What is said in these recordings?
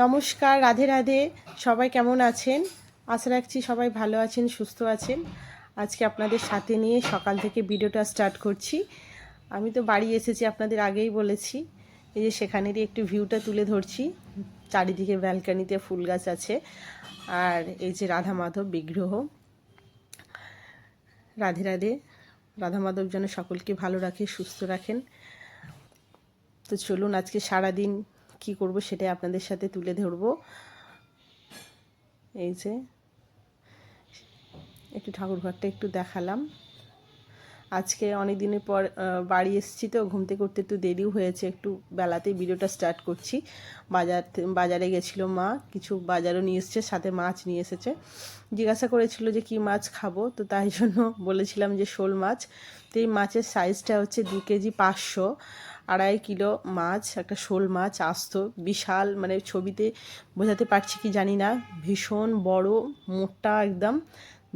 নমস্কার, রাধে রাধে। সবাই কেমন আছেন? আশা রাখছি সবাই ভালো আছেন, সুস্থ আছেন। আজকে আপনাদের সাথে নিয়ে সকাল থেকে ভিডিওটা স্টার্ট করছি। আমি তো বাড়ি এসেছি, আপনাদের আগেই বলেছি। এই যে সেখানেরই একটু ভিউটা তুলে ধরছি। চারিদিকে ব্যালকানিতে ফুল গাছ আছে, আর এই যে রাধা মাধব বিগ্রহ। রাধে রাধে। রাধা মাধব যেন সকলকে ভালো রাখে, সুস্থ রাখেন। তো চলুন আজকে সারাদিন কি করব সেটাই আপনাদের সাথে তুলে ধরবো। এই যে একটু ঠাকুর ঘরটা একটু দেখালাম। আজকে অনেক দিনের পর বাড়ি এসেছি, তো ঘুম থেকে উঠতে একটু দেরিও হয়েছে, একটু বেলাতেই ভিডিওটা স্টার্ট করছি। বাজারে গেছিলো মা, কিছু বাজারও নিয়ে এসেছে, সাথে মাছ নিয়ে এসেছে। জিজ্ঞাসা করেছিল যে কি মাছ খাবো, তো তাই জন্য বলেছিলাম যে শোল মাছ। তো এই মাছের সাইজটা হচ্ছে 2 কেজি 500, 2.5 কিলো মাছ, একটা শোল মাছ আস্ত, বিশাল, মানে ছবিতে বোঝাতে পারছি কি জানি না, ভীষণ বড়, মোটা একদম,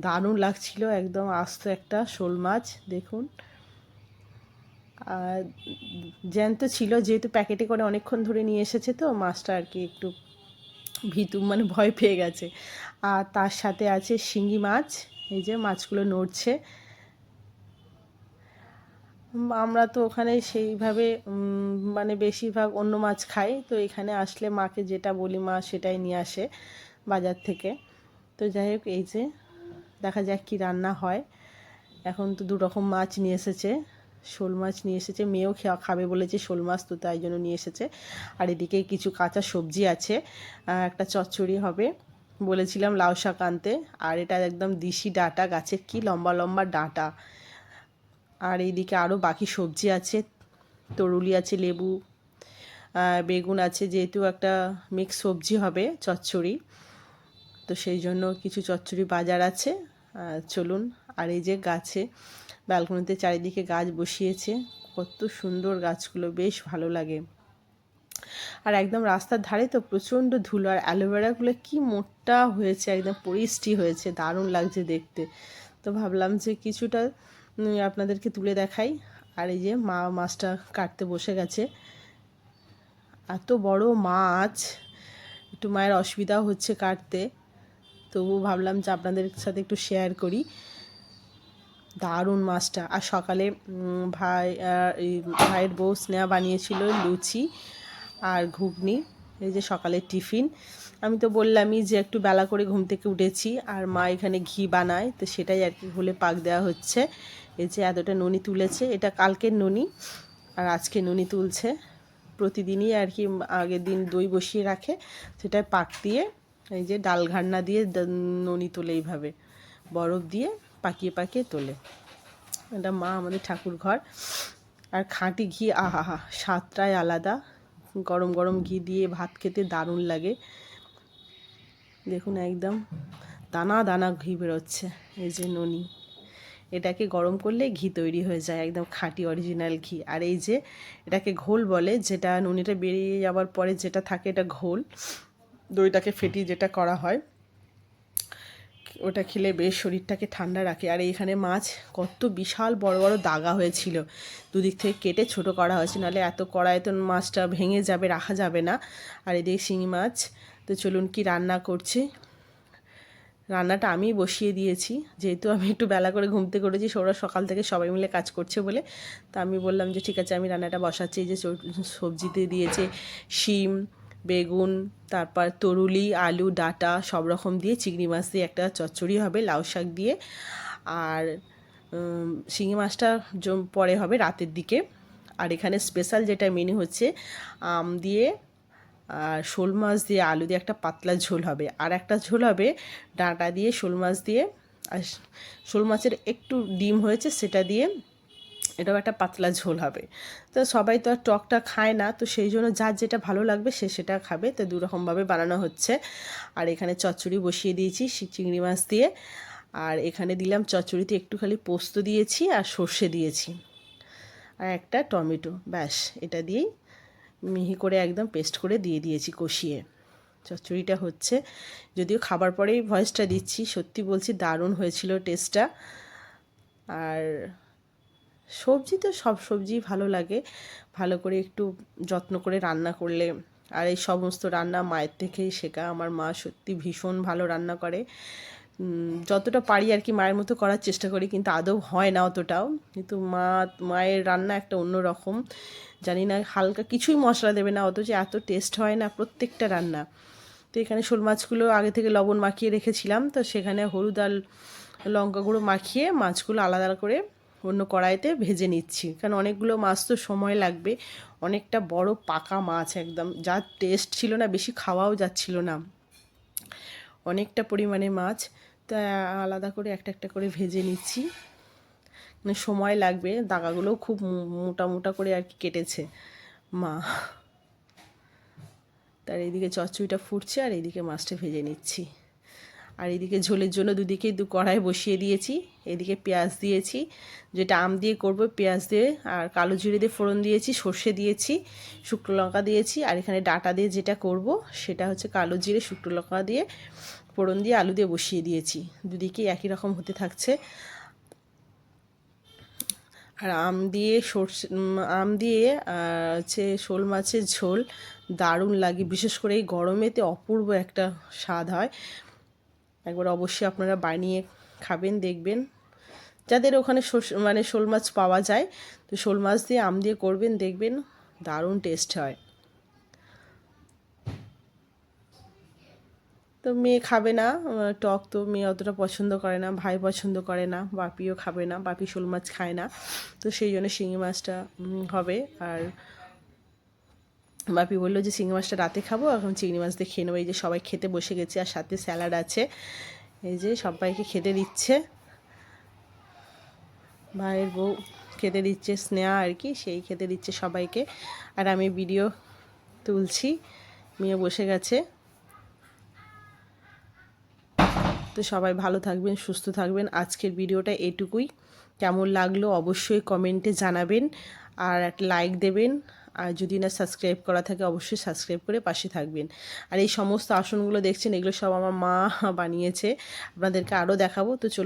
দারুণ লাগছিল, একদম আস্ত একটা শোল মাছ। দেখুন, আর জ্যান্ত ছিল, যেহেতু প্যাকেটে করে অনেকক্ষণ ধরে নিয়ে এসেছে, তো মাছটা আর কি একটু ভীতু, মানে ভয় পেয়ে গেছে। আর তার সাথে আছে শিঙি মাছ। এই যে মাছগুলো নড়ছে। আমরা তো ওখানে সেইভাবে মানে বেশিরভাগ অন্য মাছ খাই, তো এখানে আসলে মাকে যেটা বলি মা সেটাই নিয়ে আসে বাজার থেকে। তো যাই হোক, এই যে দেখা যাক কি রান্না হয়। এখন তো 2 রকম মাছ নিয়ে এসেছে। শোল মাছ নিয়ে এসেছে, মেয়েও খাবে বলেছে শোল মাছ, তো তাই জন্য নিয়ে এসেছে। আর এদিকে কিছু কাঁচা সবজি আছে, একটা চচ্চড়ি হবে, বলেছিলাম লাউ শাক আনতে। আর এটা একদম দেশি ডাঁটা, গাছের কি লম্বা লম্বা ডাঁটা। আর এইদিকে আরও বাকি সবজি আছে, তরুলি আছে, লেবু, বেগুন আছে, যেহেতু একটা মিক্স সবজি হবে চচ্চড়ি, তো সেই জন্য কিছু চচ্চড়ি বাজার আছে। চলুন। আর এই যে গাছে, ব্যালকনিতে চারিদিকে গাছ বসিয়েছে, কত সুন্দর গাছগুলো, বেশ ভালো লাগে। আর একদম রাস্তার ধারে তো প্রচণ্ড ধুলো, আর অ্যালোভেরাগুলো কি মোটা হয়েছে, একদম পরিষ্টি হয়েছে, দারুণ লাগছে দেখতে। তো ভাবলাম যে কিছুটা আপনাদেরকে তুলে দেখাই। আর এই যে মা মাছটা কাটতে বসে গেছে, এত বড় মাছ, একটু মায়ের অসুবিধাও হচ্ছে কাটতে, তবু ভাবলাম যে আপনাদের সাথে একটু শেয়ার করি। দারুণ মাছটা। আর সকালে ভাইয়ের বউ স্নেহা বানিয়েছিল লুচি আর ঘুগনি, এই যে সকালের টিফিন। আমি তো বললামই যে একটু বেলা করে ঘুম থেকে উঠেছি, আর মা এখানে ঘি বানায়, তো সেটাই আর কি হলে পাক দেওয়া হচ্ছে। এই যে এতটা ননি তুলেছে, এটা কালকের ননি, আর আজকে ননি তুলছে। প্রতিদিনই আর কি আগের দিন দই বসিয়ে রাখে, সেটাই পাক দিয়ে, এই যে ডাল ঘান্না দিয়ে ননি তোলে, এইভাবে বরফ দিয়ে পাকিয়ে পাকিয়ে তোলে। এটা মা আমাদের ঠাকুর ঘর। আর খাঁটি ঘি, আহা, স্বাদটাই আলাদা। গরম গরম ঘি দিয়ে ভাত খেতে দারুণ লাগে। দেখুন একদম দানা দানা ঘি বেরোচ্ছে। এই যে ননি, এটাকে গরম করলে ঘি তৈরি হয়ে যায়, একদম খাঁটি অরিজিনাল ঘি। আর এই যে এটাকে ঘোল বলে, যেটা ননিটা বেরিয়ে যাওয়ার পরে যেটা থাকে, এটা ঘোল, দইটাকে ফেটিয়ে যেটা করা হয়, ওটা খেলে বেশ শরীরটাকে ঠান্ডা রাখে। আর এইখানে মাছ কত বিশাল বড় বড় দাগা হয়েছিল, দুদিক থেকে কেটে ছোট করা হয়েছে, নাহলে এত কড়াইয়ে তো মাছটা ভেঙে যাবে, রাখা যাবে না। আর এদিকে শিঙি মাছ। তো চলুন কি রান্না করছি। রান্নাটা আমি বসিয়ে দিয়েছি, যেহেতু আমি একটু বেলা করে ঘুম থেকে উঠেছি, ওরা সকাল থেকে সবাই মিলে কাজ করছে বলে। তা আমি বললাম যে ঠিক আছে, আমি রান্নাটা বসাচ্ছি। যে সবজিতে দিয়েছে শিম, বেগুন, তারপর তরুলি, আলু, ডাঁটা সব রকম দিয়ে, চিংড়ি মাছ দিয়ে একটা চচ্চড়ি হবে, লাউ শাক দিয়ে। আর শিঙি মাছটা পরে হবে রাতের দিকে। আর এখানে স্পেশাল যেটা মেনু হচ্ছে আম দিয়ে আর শোল মাছ দিয়ে আলু দিয়ে একটা পাতলা ঝোল হবে, আর একটা ঝোল হবে ডাঁটা দিয়ে শোল মাছ দিয়ে, আর শোল মাছের একটু ডিম হয়েছে সেটা দিয়ে, এটাও একটা পাতলা ঝোল হবে। তো সবাই তো আর টকটা খায় না, তো সেই জন্য যার যেটা ভালো লাগবে সে সেটা খাবে, তো 2 রকমভাবে বানানো হচ্ছে। আর এখানে চচ্চড়ি বসিয়ে দিয়েছি চিংড়ি মাছ দিয়ে। আর এখানে দিলাম চচ্চড়িতে একটু খালি পোস্ত দিয়েছি আর সর্ষে দিয়েছি, আর একটা টমেটো, ব্যাস এটা দিয়েই মিহি করে একদম পেস্ট করে দিয়ে দিয়েছি কষিয়ে। চচ্চড়িটা হচ্ছে, যদিও খাবার পরেই ভয়েসটা দিচ্ছি, সত্যি বলছি দারুণ হয়েছিল টেস্টটা। আর সবজি তো সব সবজি ভালো লাগে, ভালো করে একটু যত্ন করে রান্না করলে আর এই সমস্ত রান্না মায়ের থেকেই শেখা। আমার মা সত্যি ভীষণ ভালো রান্না করে, যতটা পারি আর কি মায়ের মতো করার চেষ্টা করি, কিন্তু আদৌ হয় না অতটাও। কিন্তু মায়ের রান্না একটা অন্য রকম, জানি না হালকা কিছুই মশলা দেবে না, অথচ এত টেস্ট হয় না প্রত্যেকটা রান্না। তো এখানে শোল মাছগুলো আগে থেকে লবণ মাখিয়ে রেখেছিলাম, তো সেখানে হলুদ আর লঙ্কা গুঁড়ো মাখিয়ে মাছগুলো আলাদা করে অন্য কড়াইতে ভেজে নিচ্ছি, কারণ অনেকগুলো মাছ তো সময় লাগবে। অনেকটা বড় পাকা মাছ, একদম যা টেস্ট ছিল না, বেশি খাওয়াও যাচ্ছিল না, অনেকটা পরিমাণে মাছ। তা আলাদা করে একটা একটা করে ভেজে নিচ্ছি, মানে সময় লাগবে। দাগাগুলোও খুব মোটা মোটা করে আর কি কেটেছে মা। তার এইদিকে চচ্চড়িটা ফুটছে আর এইদিকে মাছটা ভেজে নিচ্ছি। আর এদিকে ঝোলের জন্য দুদিকে কড়াই বসিয়ে দিয়েছি। এদিকে পেঁয়াজ দিয়েছি, যেটা আম দিয়ে করব, পেঁয়াজ দিয়ে আর কালো জিরে দিয়ে ফোড়ন দিয়েছি, সর্ষে দিয়েছি, শুকনো লঙ্কা দিয়েছি। আর এখানে ডাঁটা দিয়ে যেটা করব সেটা হচ্ছে কালো জিরে শুকনো লঙ্কা দিয়ে ফোড়ন দিয়ে আলু দিয়ে বসিয়ে দিয়েছি। দুদিকেই একই রকম হতে থাকছে। আর আম দিয়ে হচ্ছে শোল মাছের ঝোল দারুণ লাগে, বিশেষ করে এই গরমেতে অপূর্ব একটা স্বাদ হয়। একবার অবশ্যই আপনারা বানিয়ে খাবেন, দেখবেন। যাদের ওখানে মানে শোল মাছ পাওয়া যায়, তো শোল মাছ দিয়ে আম দিয়ে করবেন, দেখবেন দারুণ টেস্ট হয়। তো মেয়ে খাবে না টক, তো মেয়ে অতটা পছন্দ করে না, ভাই পছন্দ করে না, বাপিও খাবে না, বাপি শোল মাছ খায় না। তো সেই জন্য শিঙি মাছটা হবে। আর বাপি বললো যে শিঙি মাছটা রাতে খাবো, এখন চিংড়ি মাছ দিয়ে খেয়ে নেবো। এই যে সবাই খেতে বসে গেছে, আর সাথে স্যালাড আছে, এই যে সবাইকে খেতে দিচ্ছে। ভাইয়ের বউ খেতে দিচ্ছে, স্নেহা আর কি, সেই খেতে দিচ্ছে সবাইকে। আর আমি ভিডিও তুলছি, মেয়ে বসে গেছে। তো সবাই ভালো থাকবেন, সুস্থ থাকবেন। আজকের ভিডিওটা এটুকুই। কেমন লাগলো অবশ্যই কমেন্টে জানাবেন, আর একটা লাইক দেবেন। আর যদি না সাবস্ক্রাইব করা থাকে অবশ্যই সাবস্ক্রাইব করে পাশে থাকবেন। আর এই সমস্ত আসনগুলো দেখছেন, এগুলো সব আমার মা বানিয়েছে, আপনাদেরকে আরও দেখাবো। তো চলুন।